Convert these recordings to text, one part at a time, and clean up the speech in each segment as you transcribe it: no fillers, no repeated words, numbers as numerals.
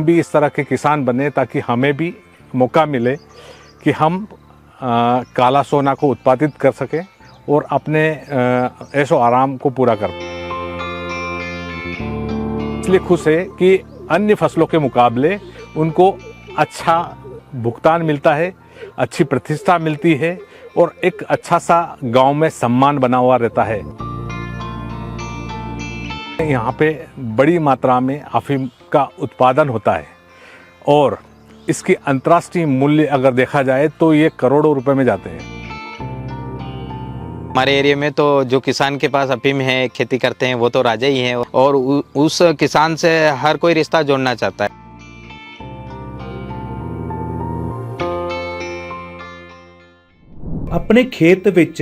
भी इस तरह के किसान बने ताकि हमें भी मौका मिले कि हम काला सोना को उत्पादित कर सकें और अपने ऐशो आराम को पूरा कर पाएं। इसलिए खुश है कि अन्य फसलों के मुकाबले उनको अच्छा भुगतान मिलता है, अच्छी प्रतिष्ठा मिलती है और एक अच्छा सा गांव में सम्मान बना हुआ रहता है। यहाँ पे बड़ी मात्रा में अफीम का उत्पादन होता है और इसकी अंतर्राष्ट्रीय मूल्य अगर देखा जाए तो ये करोड़ों रुपए में जाते हैं। हमारे एरिया में तो जो किसान के पास अफीम है, खेती करते हैं, वो तो राजा ही हैं और उस किसान से हर कोई रिश्ता जोड़ना चाहता है। ਆਪਣੇ ਖੇਤ ਵਿੱਚ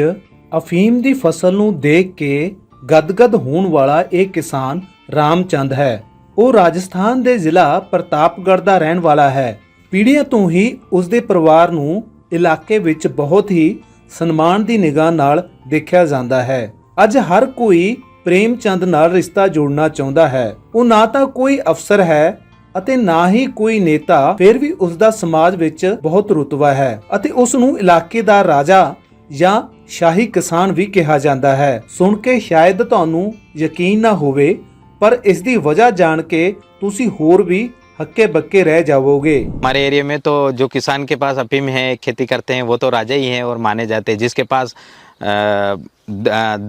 ਅਫੀਮ ਦੀ ਫਸਲ ਨੂੰ ਦੇਖ ਕੇ ਗਦਗਦ ਹੋਣ ਵਾਲਾ ਇਹ ਕਿਸਾਨ ਰਾਮਚੰਦ ਹੈ। ਉਹ ਰਾਜਸਥਾਨ ਦੇ ਜ਼ਿਲ੍ਹਾ ਪ੍ਰਤਾਪਗੜ੍ਹ ਦਾ ਰਹਿਣ ਵਾਲਾ ਹੈ। ਪੀੜ੍ਹੀਆਂ ਤੋਂ ਹੀ ਉਸ ਦੇ ਪਰਿਵਾਰ ਨੂੰ ਇਲਾਕੇ ਵਿੱਚ ਬਹੁਤ ਹੀ ਸਨਮਾਨ ਦੀ ਨਿਗਾਹ ਨਾਲ ਦੇਖਿਆ ਜਾਂਦਾ ਹੈ। ਅੱਜ ਹਰ ਕੋਈ ਪ੍ਰੇਮਚੰਦ ਨਾਲ ਰਿਸ਼ਤਾ ਜੋੜਨਾ ਚਾਹੁੰਦਾ ਹੈ। ਉਹ ਨਾ ਤਾਂ ਕੋਈ ਅਫਸਰ ਹੈ ਅਤੇ ਨਾ ਹੀ ਕੋਈ ਨੇਤਾ, ਫਿਰ ਵੀ ਉਸ ਦਾ ਸਮਾਜ ਵਿੱਚ ਬਹੁਤ ਰੁਤਬਾ ਹੈ ਅਤੇ ਉਸ ਨੂੰ ਇਲਾਕੇ ਦਾ ਰਾਜਾ ਜਾਂ ਸ਼ਾਹੀ ਕਿਸਾਨ ਵੀ ਕਿਹਾ ਜਾਂਦਾ ਹੈ। ਸੁਣ ਕੇ ਸ਼ਾਇਦ ਤੁਹਾਨੂੰ ਯਕੀਨ ਨਾ ਹੋਵੇ, ਪਰ ਇਸ ਦੀ ਵਜ੍ਹਾ ਜਾਣ ਕੇ ਤੁਸੀਂ ਹੋਰ ਵੀ हक्के बक्के रह जाओगे। हमारे एरिया में तो जो किसान के पास अफीम है, खेती करते हैं, वो तो राजा ही हैं और माने जाते हैं। जिसके पास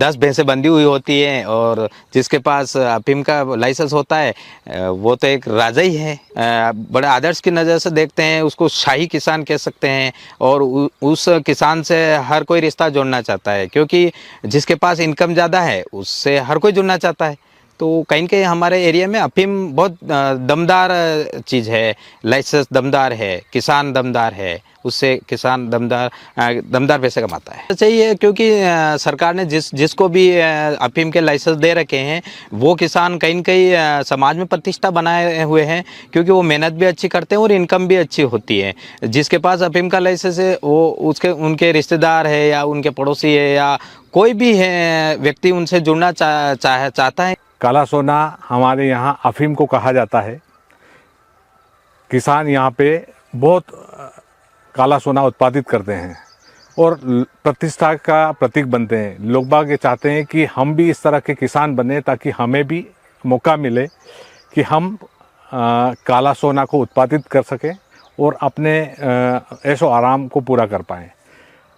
10 भैंसें बंधी हुई होती हैं और जिसके पास अफीम का लाइसेंस होता है वो तो एक राजा ही है। बड़े आदर्श की नज़र से देखते हैं, उसको शाही किसान कह सकते हैं और उस किसान से हर कोई रिश्ता जोड़ना चाहता है, क्योंकि जिसके पास इनकम ज़्यादा है उससे हर कोई जुड़ना चाहता है। तो कहीं कहीं हमारे एरिया में अफीम बहुत दमदार चीज़ है, लाइसेंस दमदार है, किसान दमदार है, उससे किसान दमदार पैसे कमाता है। सही है, क्योंकि सरकार ने जिसको भी अफीम के लाइसेंस दे रखे हैं वो किसान कहीं कहीं समाज में प्रतिष्ठा बनाए हुए हैं, क्योंकि वो मेहनत भी अच्छी करते हैं और इनकम भी अच्छी होती है। जिसके पास अफीम का लाइसेंस है वो उनके रिश्तेदार है या उनके पड़ोसी है या कोई भी है व्यक्ति उनसे जुड़ना चाहता है। काला सोना हमारे यहाँ अफीम को कहा जाता है। किसान यहाँ पे बहुत काला सोना उत्पादित करते हैं और प्रतिष्ठा का प्रतीक बनते हैं। लोग बाग ये चाहते हैं कि हम भी इस तरह के किसान बने ताकि हमें भी मौका मिले कि हम काला सोना को उत्पादित कर सकें और अपने ऐशो आराम को पूरा कर पाएँ।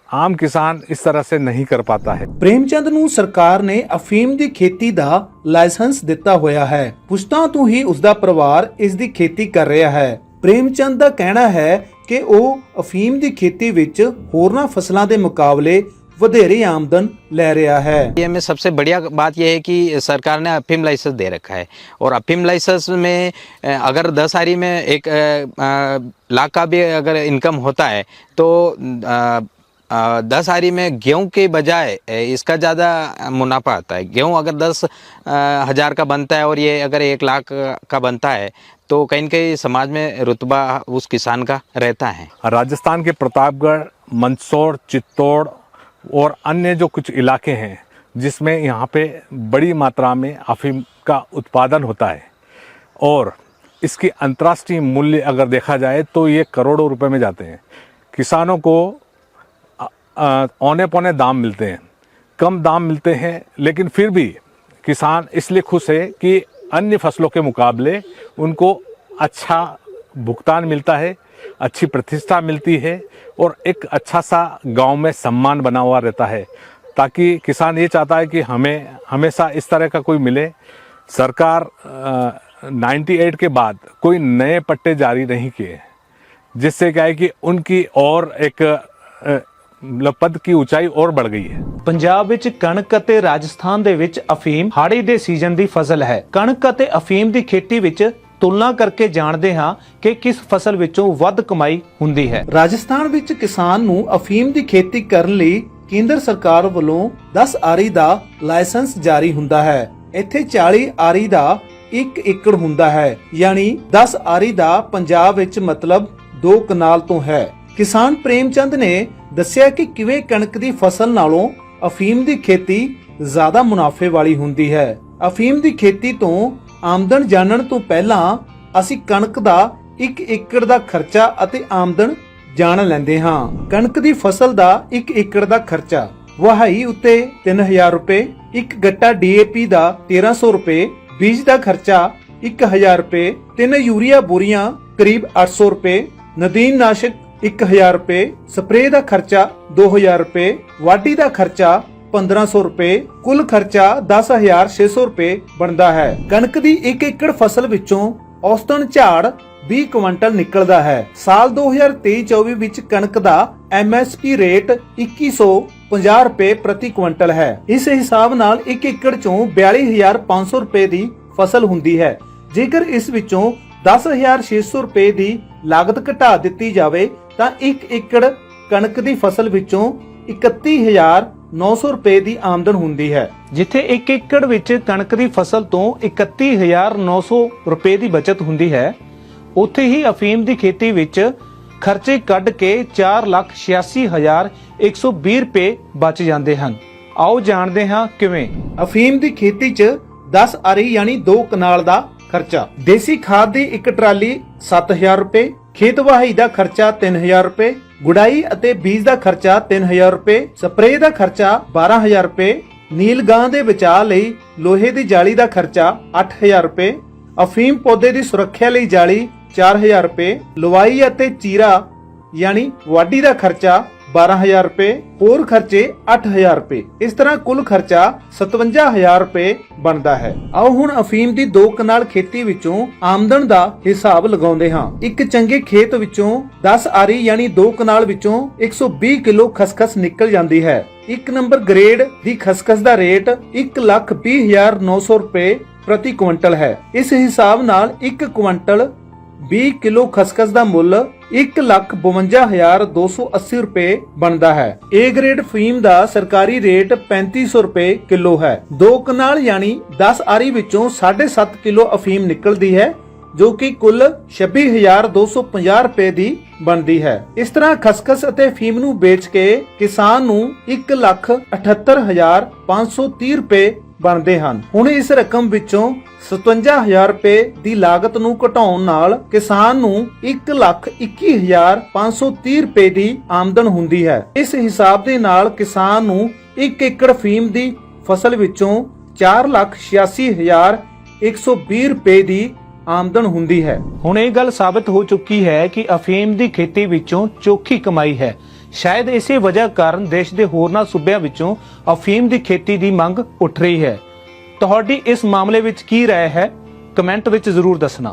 आम किसान इस तरह से नहीं कर पाता है। ਪ੍ਰੇਮਚੰਦ ਨੂੰ ਸਰਕਾਰ ਨੇ ਅਫੀਮ ਦੀ ਖੇਤੀ ਦਾ ਲਾਇਸੈਂਸ ਦਿੱਤਾ ਹੋਇਆ ਹੈ। ਪੁਸ਼ਤਾਂ ਤੋਂ ਹੀ ਉਸ ਦਾ ਪਰਿਵਾਰ ਇਸ ਦੀ ਖੇਤੀ ਕਰ ਰਿਹਾ ਹੈ। ਪ੍ਰੇਮਚੰਦ ਦਾ ਕਹਿਣਾ ਹੈ ਕਿ ਉਹ ਅਫੀਮ ਦੀ ਖੇਤੀ ਵਿੱਚ ਹੋਰਨਾਂ ਫਸਲਾਂ ਦੇ ਮੁਕਾਬਲੇ ਵਧੇਰੇ ਆਮਦਨ ਲੈ ਰਿਹਾ है। ये में सबसे बढ़िया बात यह है कि सरकार ने अफीम लाइसेंस दे रखा है और अफीम लाइसेंस में अगर 10 आरी में 1 लाख का भी अगर इनकम होता है तो 10 आरी में गेहूं के बजाय इसका ज़्यादा मुनाफा आता है। गेहूं अगर 10,000 का बनता है और ये अगर 1 लाख का बनता है तो कहीं कहीं समाज में रुतबा उस किसान का रहता है। राजस्थान के प्रतापगढ़, मंदसौर, चित्तौड़ और अन्य जो कुछ इलाके हैं जिसमें यहाँ पे बड़ी मात्रा में अफीम का उत्पादन होता है और इसकी अंतर्राष्ट्रीय मूल्य अगर देखा जाए तो ये करोड़ों रुपए में जाते हैं। किसानों को औने पौने दाम मिलते हैं, कम दाम मिलते हैं, लेकिन फिर भी किसान इसलिए खुश है कि अन्य फसलों के मुकाबले उनको अच्छा भुगतान मिलता है, अच्छी प्रतिष्ठा मिलती है और एक अच्छा सा गांव में सम्मान बना हुआ रहता है। ताकि किसान ये चाहता है कि हमें हमेशा इस तरह का कोई मिले। सरकार 98 के बाद कोई नए पट्टे जारी नहीं किए, जिससे क्या है कि उनकी और एक पद की ऊंचाई और बढ़ गई है। ਪੰਜਾਬ ਵਿੱਚ ਕਣਕ ਅਤੇ ਰਾਜਸਥਾਨ ਦੇ ਵਿੱਚ ਅਫੀਮ ਹਾੜੀ ਦੇ ਸੀਜ਼ਨ ਦੀ ਫਸਲ ਹੈ। ਕਣਕ ਅਤੇ ਅਫੀਮ ਦੀ ਖੇਤੀ ਵਿੱਚ ਤੁਲਨਾ ਕਰਕੇ ਜਾਣਦੇ ਹਾਂ ਕਿ ਕਿਸ ਫਸਲ ਵਿੱਚੋਂ ਵੱਧ ਕਮਾਈ ਹੁੰਦੀ ਹੈ। ਰਾਜਸਥਾਨ ਵਿੱਚ ਕਿਸਾਨ ਨੂੰ ਅਫੀਮ ਦੀ ਖੇਤੀ ਕਰਨ ਲਈ ਕੇਂਦਰ ਸਰਕਾਰ ਵੱਲੋਂ 10 ਆਰੀ ਦਾ ਲਾਇਸੈਂਸ ਜਾਰੀ ਹੁੰਦਾ ਹੈ। ਇੱਥੇ 40 ਆਰੀ ਦਾ 1 ਏਕੜ ਹੁੰਦਾ ਹੈ, ਯਾਨੀ 10 ਆਰੀ ਦਾ ਪੰਜਾਬ ਵਿੱਚ ਮਤਲਬ 2 ਕਨਾਲ ਤੋਂ ਹੈ। ਕਿਸਾਨ ਪ੍ਰੇਮਚੰਦ ਨੇ ਦੱਸਿਆ ਕਿ ਕਿਵੇਂ ਕਣਕ ਦੀ ਫਸਲ ਨਾਲੋਂ ਅਫੀਮ ਦੀ ਖੇਤੀ ਜ਼ਿਆਦਾ ਮੁਨਾਫੇ ਵਾਲੀ ਹੁੰਦੀ ਹੈ। ਅਫੀਮ ਦੀ ਖੇਤੀ ਤੋਂ ਆਮਦਨ ਜਾਣਨ ਤੋਂ ਪਹਿਲਾਂ ਅਸੀਂ ਕਣਕ ਦਾ 1 ਏਕੜ ਦਾ ਖਰਚਾ ਅਤੇ ਆਮਦਨ ਜਾਣ ਲੈਂਦੇ ਹਾਂ। ਕਣਕ ਦੀ ਫਸਲ ਦਾ 1 ਏਕੜ ਦਾ ਖਰਚਾ ਵਹਾਈ ਉੱਤੇ 3000 ਰੁਪਏ, ਇੱਕ ਗੱਟਾ DAP ਦਾ 1300 ਰੁਪਏ, ਬੀਜ ਦਾ ਖਰਚਾ 1000 ਰੁਪਏ, 3 ਯੂਰੀਆ ਬੋਰੀਆਂ ਕਰੀਬ 800 ਰੁਪਏ, ਨਦੀਨਨਾਸ਼ਕ 1000 ਰੁਪਏ, ਸਪਰੇਅ ਦਾ ਖਰਚਾ 2000 ਰੁਪਏ, ਵਾਢੀ ਦਾ ਖਰਚਾ 1500 ਰੁਪਏ, ਕੁੱਲ ਖਰਚਾ 10600 ਰੁਪਏ ਬਣਦਾ ਹੈ। ਕਣਕ ਦੀ 1 ਏਕੜ ਫਸਲ ਵਿੱਚੋਂ ਔਸਤਨ ਝਾੜ 20 ਕੁਇੰਟਲ ਨਿਕਲਦਾ ਹੈ। ਸਾਲ 2023-24 ਵਿੱਚ ਕਣਕ ਦਾ MSP ਰੇਟ 2150 ਰੁਪਏ ਪ੍ਰਤੀ ਕੁਇੰਟਲ ਹੈ। ਇਸ ਹਿਸਾਬ ਨਾਲ 1 ਏਕੜ ਚੋਂ 42500 ਰੁਪਏ ਦੀ ਫਸਲ ਹੁੰਦੀ ਹੈ। ਜੇਕਰ ਇਸ ਵਿੱਚੋਂ 10600 ਰੁਪਏ ਦੀ ਲਾਗਤ ਘਟਾ ਦਿੱਤੀ ਜਾਵੇ ਤਾਂ 1 ਏਕੜ ਕਣਕ ਦੀ ਫਸਲ ਵਿੱਚੋਂ 31900 ਰੁਪਏ ਦੀ ਆਮਦਨ ਹੁੰਦੀ ਹੈ। ਜਿੱਥੇ 1 ਏਕੜ ਵਿੱਚ ਕਣਕ ਦੀ ਫਸਲ ਤੋਂ 31900 ਰੁਪਏ ਦੀ ਬਚਤ ਹੁੰਦੀ ਹੈ, ਉੱਥੇ ਹੀ ਅਫੀਮ ਦੀ ਖੇਤੀ ਵਿੱਚ ਖਰਚੇ ਕੱਢ ਕੇ 4,86,120 ਰੁਪਏ ਬਚ ਜਾਂਦੇ ਹਨ। ਆਓ ਜਾਣਦੇ ਹਾਂ ਕਿਵੇਂ। ਅਫੀਮ ਦੀ ਖੇਤੀ 'ਚ 10 ਆਰੀ ਯਾਨੀ 2 ਕਨਾਲ ਦਾ ਖਰਚਾ, ਦੇਸੀ ਖਾਦ ਦੀ ਇੱਕ ਟਰਾਲੀ 7000 ਰੁਪਏ, ਖੇਤ ਵਹਾਈ ਦਾ ਖਰਚਾ 3000 ਰੁਪਏ, ਗੁਡਾਈ ਅਤੇ ਬੀਜ ਦਾ ਖਰਚਾ 3000 ਰੁਪਏ, ਸਪਰੇਅ ਦਾ ਖਰਚਾ 12000 ਰੁਪਏ, ਨੀਲ ਗਾਂ ਦੇ ਬਚਾਅ ਲਈ ਲੋਹੇ ਦੀ ਜਾਲੀ ਦਾ ਖਰਚਾ 8000 ਰੁਪਏ, ਅਫੀਮ ਪੌਦੇ ਦੀ ਸੁਰੱਖਿਆ ਲਈ ਜਾਲੀ 4000 ਰੁਪਏ, ਲਵਾਈ ਅਤੇ ਚੀਰਾ ਯਾਨੀ ਵਾਢੀ ਦਾ ਖਰਚਾ 12000 ਰੁਪਏ, ਹੋਰ ਖਰਚੇ 8000 ਰੁਪਏ। ਇਸ ਤਰ੍ਹਾਂ ਕੁੱਲ ਖਰਚਾ 57000 ਰੁਪਏ ਬਣਦਾ ਹੈ। ਆਓ ਹੁਣ ਅਫੀਮ ਦੀ 2 ਕਨਾਲ ਖੇਤੀ ਵਿੱਚੋਂ ਆਮਦਨ ਦਾ ਹਿਸਾਬ ਲਗਾਉਂਦੇ ਹਾਂ। ਇੱਕ ਚੰਗੇ ਖੇਤ ਵਿੱਚੋਂ 10 ਆਰੀ ਯਾਨੀ 2 ਕਨਾਲ ਵਿੱਚੋਂ 120 ਕਿਲੋ ਖਸਖਸ ਨਿਕਲ ਜਾਂਦੀ ਹੈ। 1 ਨੰਬਰ ਗ੍ਰੇਡ ਦੀ ਖਸਖਸ ਦਾ ਰੇਟ 1,20,900 ਰੁਪਏ ਪ੍ਰਤੀ ਕੁਇੰਟਲ ਹੈ। ਇਸ ਹਿਸਾਬ ਨਾਲ 1 ਕੁਇੰਟਲ 20 ਕਿਲੋ ਖਸਖਸ ਦਾ ਮੁੱਲ 1,52,280 ਰੁਪਏ ਬਣਦਾ ਹੈ। A ਗ੍ਰੇਡ ਫੀਮ ਦਾ ਸਰਕਾਰੀ ਰੇਟ 3500 ਰੁਪਏ ਕਿਲੋ ਹੈ। 2 ਕਨਾਲ ਯਾਨੀ 10 ਆਰੀ ਵਿੱਚੋਂ 7.5 ਕਿਲੋ ਅਫੀਮ ਨਿਕਲਦੀ ਹੈ, ਜੋ ਕਿ ਕੁੱਲ 26,250 ਰੁਪਏ ਦੀ ਬਣਦੀ ਹੈ। ਇਸ ਤਰ੍ਹਾਂ ਖਸਖਸ ਅਤੇ ਅਫੀਮ ਨੂੰ ਵੇਚ ਕੇ ਕਿਸਾਨ ਨੂੰ 1,78,530 ਰੁਪਏ ਬਣਦੇ ਹਨ। ਹੁਣ ਇਸ ਰਕਮ ਵਿੱਚੋਂ 57000 ਰੁਪਏ ਦੀ ਲਾਗਤ ਨੂੰ ਘਟਾਉਣ ਨਾਲ ਕਿਸਾਨ ਨੂੰ 1,21,530 ਰੁਪਏ ਦੀ ਆਮਦਨ ਹੁੰਦੀ ਹੈ। ਇਸ ਹਿਸਾਬ ਦੇ ਨਾਲ ਕਿਸਾਨ ਨੂੰ 1 ਏਕੜ ਅਫੀਮ ਦੀ ਫਸਲ ਵਿੱਚੋਂ 4,86,120 ਰੁਪਏ ਦੀ ਆਮਦਨ ਹੁੰਦੀ ਹੈ। ਹੁਣ ਇਹ ਗੱਲ ਸਾਬਤ ਹੋ ਚੁੱਕੀ ਹੈ ਕਿ ਅਫੀਮ ਦੀ ਖੇਤੀ ਵਿੱਚੋਂ ਚੋਖੀ ਕਮਾਈ ਹੈ। ਸ਼ਾਇਦ ਇਸੇ ਵਜ੍ਹਾ ਕਾਰਨ ਦੇਸ਼ ਦੇ ਹੋਰਨਾਂ ਸੂਬਿਆਂ ਵਿੱਚੋਂ ਅਫੀਮ ਦੀ ਖੇਤੀ ਦੀ ਮੰਗ ਉੱਠ ਰਹੀ ਹੈ। ਤੁਹਾਡੀ ਇਸ ਮਾਮਲੇ ਵਿੱਚ ਕੀ ਰਾਏ ਹੈ? ਕਮੈਂਟ ਵਿੱਚ ਜ਼ਰੂਰ ਦੱਸਣਾ।